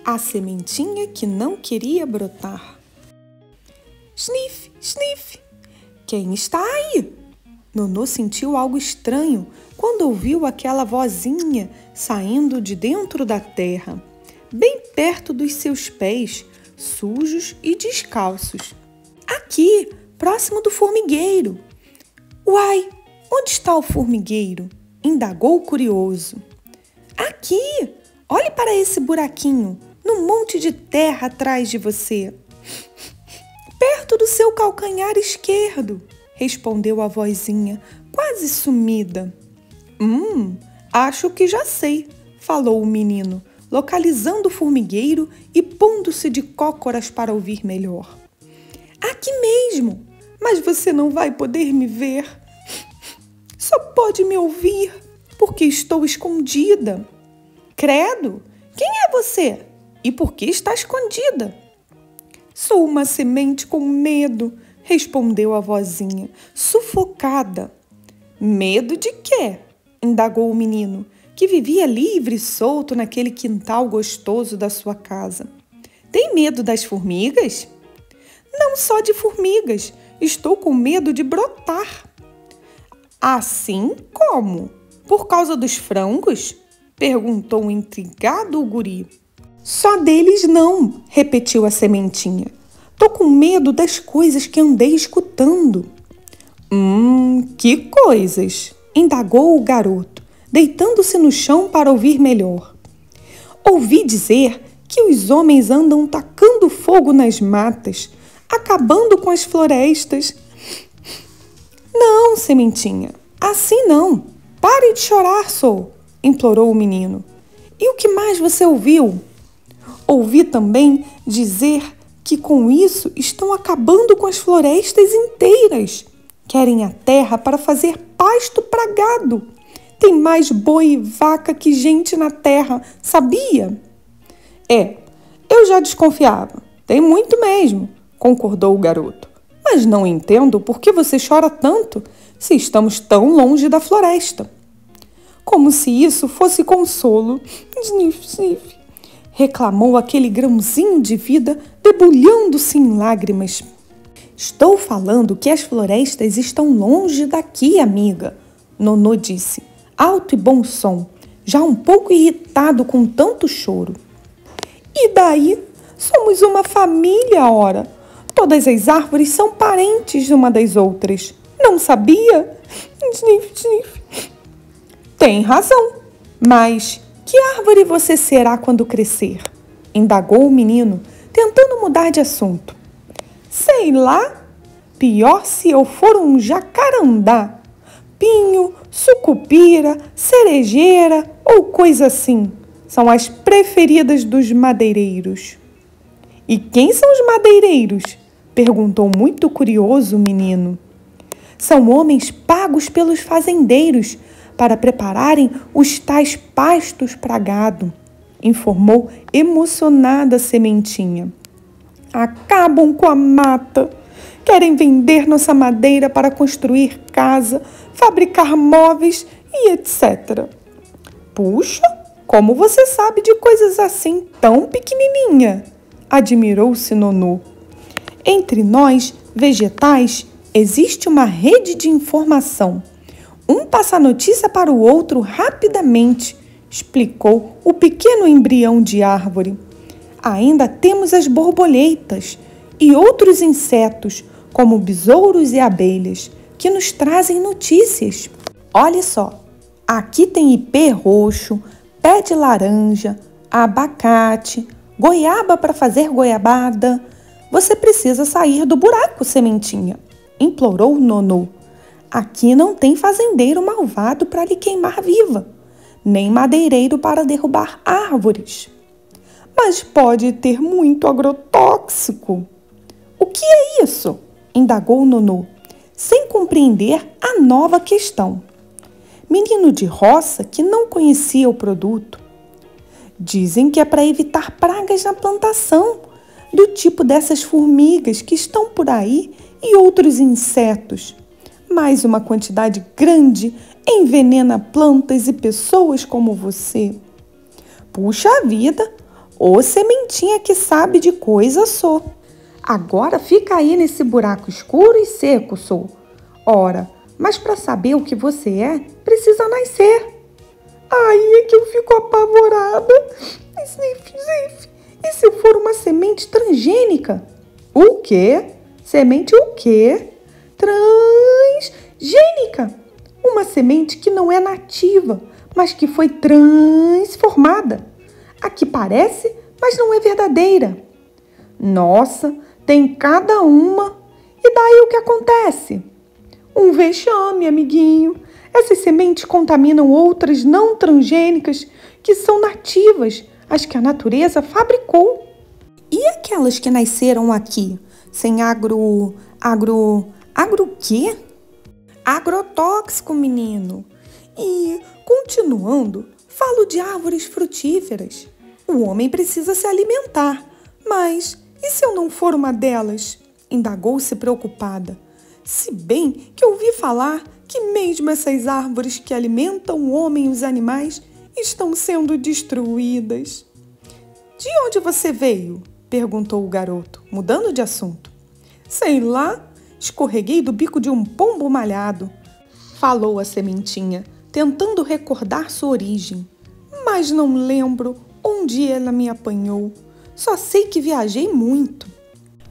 A sementinha que não queria brotar. Sniff, sniff! Quem está aí? Nonô sentiu algo estranho quando ouviu aquela vozinha saindo de dentro da terra, bem perto dos seus pés, sujos e descalços. Aqui, próximo do formigueiro. Uai, onde está o formigueiro? Indagou curioso. Aqui, olhe para esse buraquinho, no monte de terra atrás de você. Perto do seu calcanhar esquerdo, respondeu a vozinha, quase sumida. Acho que já sei, falou o menino, localizando o formigueiro e pondo-se de cócoras para ouvir melhor. Aqui mesmo, mas você não vai poder me ver. Só pode me ouvir, porque estou escondida. Credo, quem é você? E por que está escondida? Sou uma semente com medo, respondeu a vozinha, sufocada. Medo de quê? Indagou o menino, que vivia livre e solto naquele quintal gostoso da sua casa. Tem medo das formigas? Não só de formigas, estou com medo de brotar. Assim como? Por causa dos frangos? Perguntou intrigado o guri. Só deles não, repetiu a sementinha. Tô com medo das coisas que andei escutando. Que coisas? Indagou o garoto, deitando-se no chão para ouvir melhor. Ouvi dizer que os homens andam tacando fogo nas matas, acabando com as florestas. Não, sementinha, assim não. Pare de chorar, implorou o menino. E o que mais você ouviu? Ouvi também dizer que com isso estão acabando com as florestas inteiras. Querem a terra para fazer pasto para gado. Tem mais boi e vaca que gente na terra, sabia? Eu já desconfiava. Tem muito mesmo, concordou o garoto. Mas não entendo por que você chora tanto se estamos tão longe da floresta. Como se isso fosse consolo. Sniff, sniff, reclamou aquele grãozinho de vida debulhando-se em lágrimas. Estou falando que as florestas estão longe daqui, amiga, Nonô disse, alto e bom som, já um pouco irritado com tanto choro. E daí? Somos uma família, ora. Todas as árvores são parentes uma das outras. Não sabia? Sniff, sniff. Tem razão, mas que árvore você será quando crescer? Indagou o menino, tentando mudar de assunto. Sei lá, pior se eu for um jacarandá, pinho, sucupira, cerejeira ou coisa assim. São as preferidas dos madeireiros. E quem são os madeireiros? Perguntou muito curioso o menino. São homens pagos pelos fazendeiros para prepararem os tais pastos para gado, informou emocionada a sementinha. Acabam com a mata, querem vender nossa madeira para construir casa, fabricar móveis e etc. Puxa, como você sabe de coisas assim tão pequenininha? Admirou-se Nonô. Entre nós, vegetais, existe uma rede de informação. Um passa a notícia para o outro rapidamente, explicou o pequeno embrião de árvore. Ainda temos as borboletas e outros insetos, como besouros e abelhas, que nos trazem notícias. Olha só, aqui tem ipê roxo, pé de laranja, abacate, goiaba para fazer goiabada. Você precisa sair do buraco, sementinha, implorou Nonô. Aqui não tem fazendeiro malvado para lhe queimar viva, nem madeireiro para derrubar árvores. Mas pode ter muito agrotóxico. O que é isso? Indagou Nonô, sem compreender a nova questão. Menino de roça que não conhecia o produto. Dizem que é para evitar pragas na plantação, do tipo dessas formigas que estão por aí e outros insetos. Mas uma quantidade grande envenena plantas e pessoas como você. Puxa vida, Ô sementinha que sabe de coisa sou. Agora fica aí nesse buraco escuro e seco sou. Ora, mas para saber o que você é, precisa nascer. Aí é que eu fico apavorada. E se for uma semente transgênica? O quê? Semente o quê? Transgênica. Uma semente que não é nativa, mas que foi transformada. A que parece, mas não é verdadeira. Nossa, tem cada uma. E daí o que acontece? Um vexame, amiguinho. Essas sementes contaminam outras não transgênicas que são nativas, as que a natureza fabricou. E aquelas que nasceram aqui, sem agro quê? Agrotóxico, menino. E, continuando, falo de árvores frutíferas. O homem precisa se alimentar, mas e se eu não for uma delas? Indagou-se preocupada. Se bem que ouvi falar que mesmo essas árvores que alimentam o homem e os animais estão sendo destruídas. De onde você veio? Perguntou o garoto, mudando de assunto. Sei lá, escorreguei do bico de um pombo malhado, falou a sementinha, tentando recordar sua origem. Mas não lembro onde ela me apanhou. Só sei que viajei muito.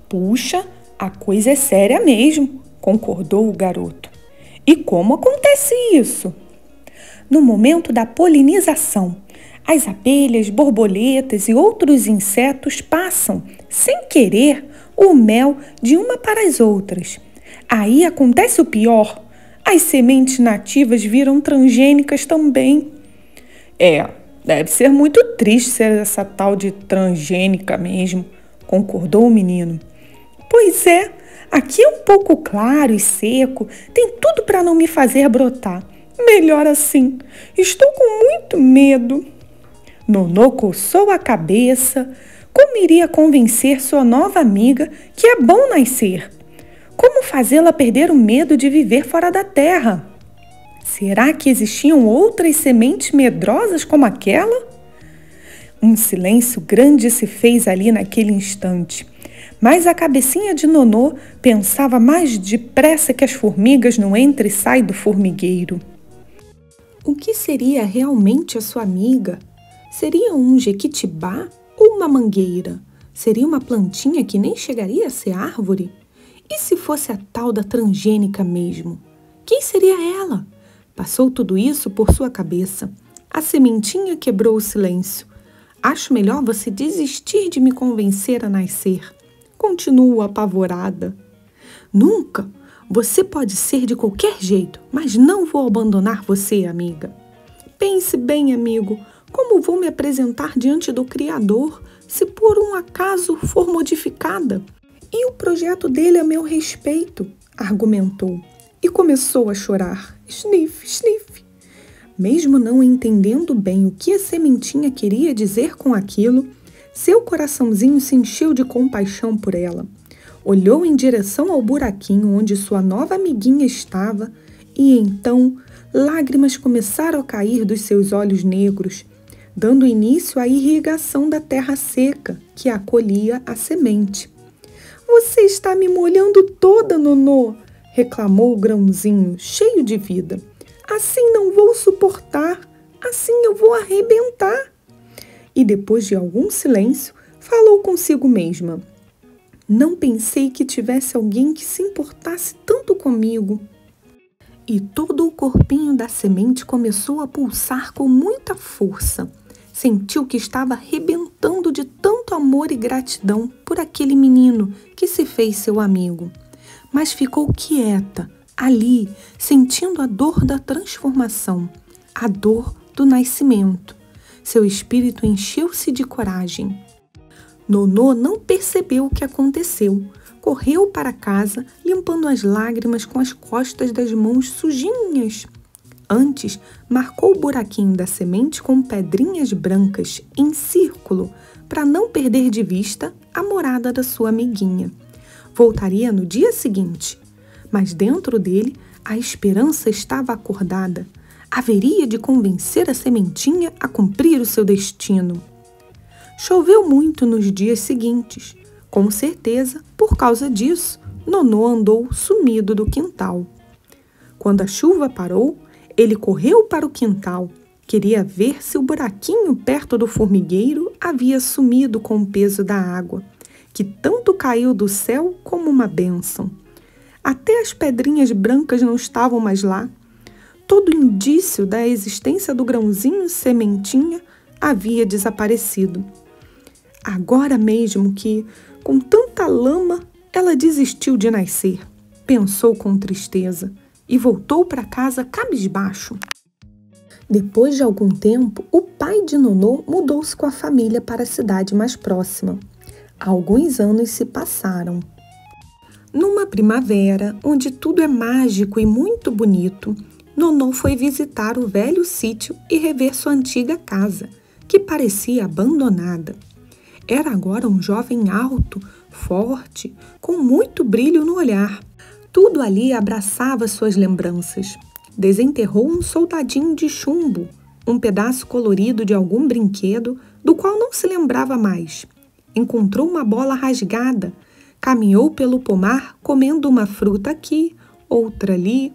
Puxa, a coisa é séria mesmo, concordou o garoto. E como acontece isso? No momento da polinização, as abelhas, borboletas e outros insetos passam, sem querer, o mel de uma para as outras. Aí acontece o pior. As sementes nativas viram transgênicas também. Deve ser muito triste ser essa tal de transgênica mesmo, concordou o menino. Pois é, aqui é um pouco claro e seco, tem tudo para não me fazer brotar. Melhor assim, estou com muito medo. Nonô coçou a cabeça. Como iria convencer sua nova amiga que é bom nascer? Como fazê-la perder o medo de viver fora da terra? Será que existiam outras sementes medrosas como aquela? Um silêncio grande se fez ali naquele instante. Mas a cabecinha de Nonô pensava mais depressa que as formigas no entra e sai do formigueiro. O que seria realmente a sua amiga? Seria um jequitibá ou uma mangueira? Seria uma plantinha que nem chegaria a ser árvore? E se fosse a tal da transgênica mesmo? Quem seria ela? Passou tudo isso por sua cabeça. A sementinha quebrou o silêncio. Acho melhor você desistir de me convencer a nascer. Continuo apavorada. Nunca! Você pode ser de qualquer jeito, mas não vou abandonar você, amiga. Pense bem, amigo, como vou me apresentar diante do Criador se por um acaso for modificada? E o projeto dele a meu respeito, argumentou, e começou a chorar. Sniff, sniff. Mesmo não entendendo bem o que a sementinha queria dizer com aquilo, seu coraçãozinho se encheu de compaixão por ela. Olhou em direção ao buraquinho onde sua nova amiguinha estava e então lágrimas começaram a cair dos seus olhos negros, dando início à irrigação da terra seca que acolhia a semente. Você está me molhando toda, Nonô, reclamou o grãozinho, cheio de vida. Assim não vou suportar, assim eu vou arrebentar. E depois de algum silêncio, falou consigo mesma. Não pensei que tivesse alguém que se importasse tanto comigo. E todo o corpinho da semente começou a pulsar com muita força. Sentiu que estava arrebentando de tanto amor e gratidão por aquele menino que se fez seu amigo. Mas ficou quieta, ali, sentindo a dor da transformação, a dor do nascimento. Seu espírito encheu-se de coragem. Nonô não percebeu o que aconteceu. Correu para casa, limpando as lágrimas com as costas das mãos sujinhas. Antes, marcou o buraquinho da semente com pedrinhas brancas em círculo, para não perder de vista a morada da sua amiguinha. Voltaria no dia seguinte, mas dentro dele a esperança estava acordada. Haveria de convencer a sementinha a cumprir o seu destino. Choveu muito nos dias seguintes. Com certeza, por causa disso, Nonô andou sumido do quintal. Quando a chuva parou, ele correu para o quintal. Queria ver se o buraquinho perto do formigueiro havia sumido com o peso da água, que tanto caiu do céu como uma bênção. Até as pedrinhas brancas não estavam mais lá. Todo indício da existência do grãozinho sementinha havia desaparecido. Agora mesmo que, com tanta lama, ela desistiu de nascer, pensou com tristeza e voltou para casa cabisbaixo. Depois de algum tempo, o pai de Nonô mudou-se com a família para a cidade mais próxima. Alguns anos se passaram. Numa primavera, onde tudo é mágico e muito bonito, Nonô foi visitar o velho sítio e rever sua antiga casa, que parecia abandonada. Era agora um jovem alto, forte, com muito brilho no olhar. Tudo ali abraçava suas lembranças. Desenterrou um soldadinho de chumbo, um pedaço colorido de algum brinquedo do qual não se lembrava mais. Encontrou uma bola rasgada, caminhou pelo pomar comendo uma fruta aqui, outra ali.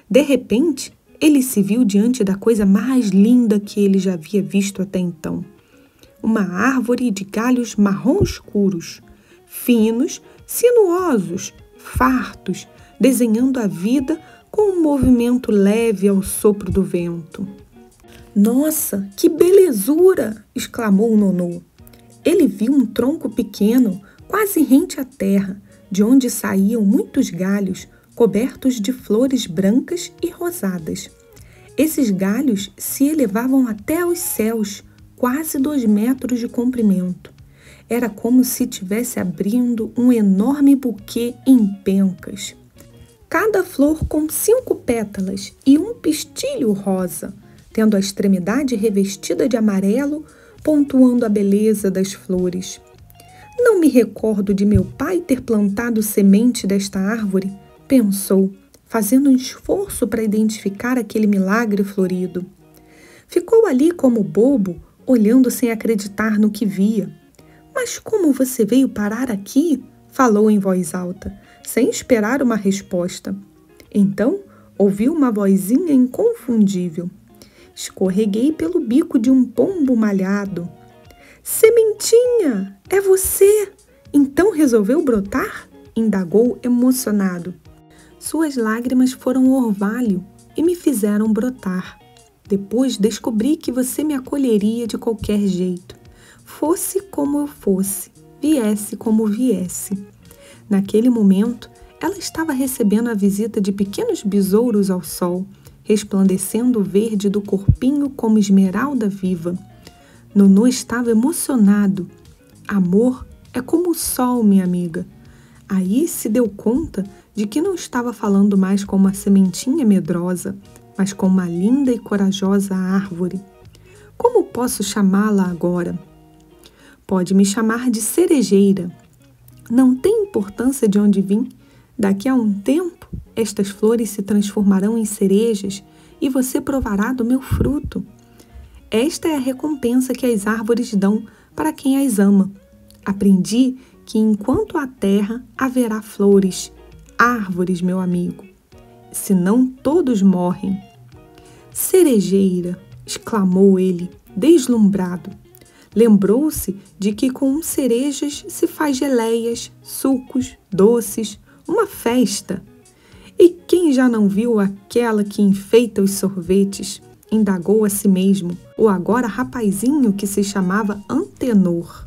De repente, ele se viu diante da coisa mais linda que ele já havia visto até então. Uma árvore de galhos marrom escuros, finos, sinuosos, fartos, desenhando a vida com um movimento leve ao sopro do vento. "Nossa, que belezura!" exclamou Nonô. Ele viu um tronco pequeno, quase rente à terra, de onde saíam muitos galhos, cobertos de flores brancas e rosadas. Esses galhos se elevavam até aos céus, quase 2 metros de comprimento. Era como se estivesse abrindo um enorme buquê em pencas. Cada flor com 5 pétalas e um pistilho rosa, tendo a extremidade revestida de amarelo, pontuando a beleza das flores. "Não me recordo de meu pai ter plantado semente desta árvore", pensou, fazendo um esforço para identificar aquele milagre florido. Ficou ali como bobo, olhando sem acreditar no que via. "Mas como você veio parar aqui?", falou em voz alta, sem esperar uma resposta. Então, ouviu uma vozinha inconfundível. "Escorreguei pelo bico de um pombo malhado." "Sementinha, é você? Então resolveu brotar?", indagou emocionado. "Suas lágrimas foram orvalho e me fizeram brotar. Depois descobri que você me acolheria de qualquer jeito. Fosse como eu fosse, viesse como viesse." Naquele momento, ela estava recebendo a visita de pequenos besouros ao sol, resplandecendo o verde do corpinho como esmeralda viva. Nonô estava emocionado. "Amor é como o sol, minha amiga." Aí se deu conta de que não estava falando mais com uma sementinha medrosa, mas com uma linda e corajosa árvore. "Como posso chamá-la agora?" "Pode me chamar de cerejeira. Não tem importância de onde vim. Daqui a um tempo, estas flores se transformarão em cerejas e você provará do meu fruto. Esta é a recompensa que as árvores dão para quem as ama. Aprendi que enquanto há terra, haverá flores, árvores, meu amigo. Senão todos morrem." "Cerejeira!", exclamou ele, deslumbrado. Lembrou-se de que com cerejas se faz geleias, sucos, doces, uma festa. "E quem já não viu aquela que enfeita os sorvetes?", indagou a si mesmo o agora rapazinho que se chamava Antenor.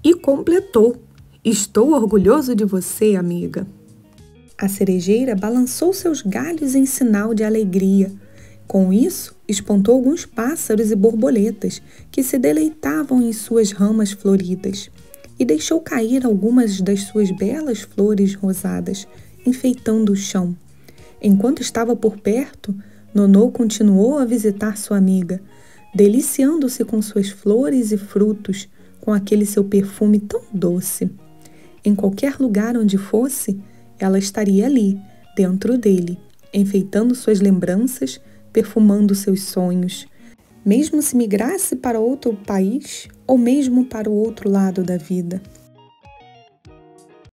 E completou: "Estou orgulhoso de você, amiga." A cerejeira balançou seus galhos em sinal de alegria. Com isso, espantou alguns pássaros e borboletas que se deleitavam em suas ramas floridas e deixou cair algumas das suas belas flores rosadas, enfeitando o chão. Enquanto estava por perto, Nonô continuou a visitar sua amiga, deliciando-se com suas flores e frutos, com aquele seu perfume tão doce. Em qualquer lugar onde fosse, ela estaria ali, dentro dele, enfeitando suas lembranças, perfumando seus sonhos, mesmo se migrasse para outro país ou mesmo para o outro lado da vida.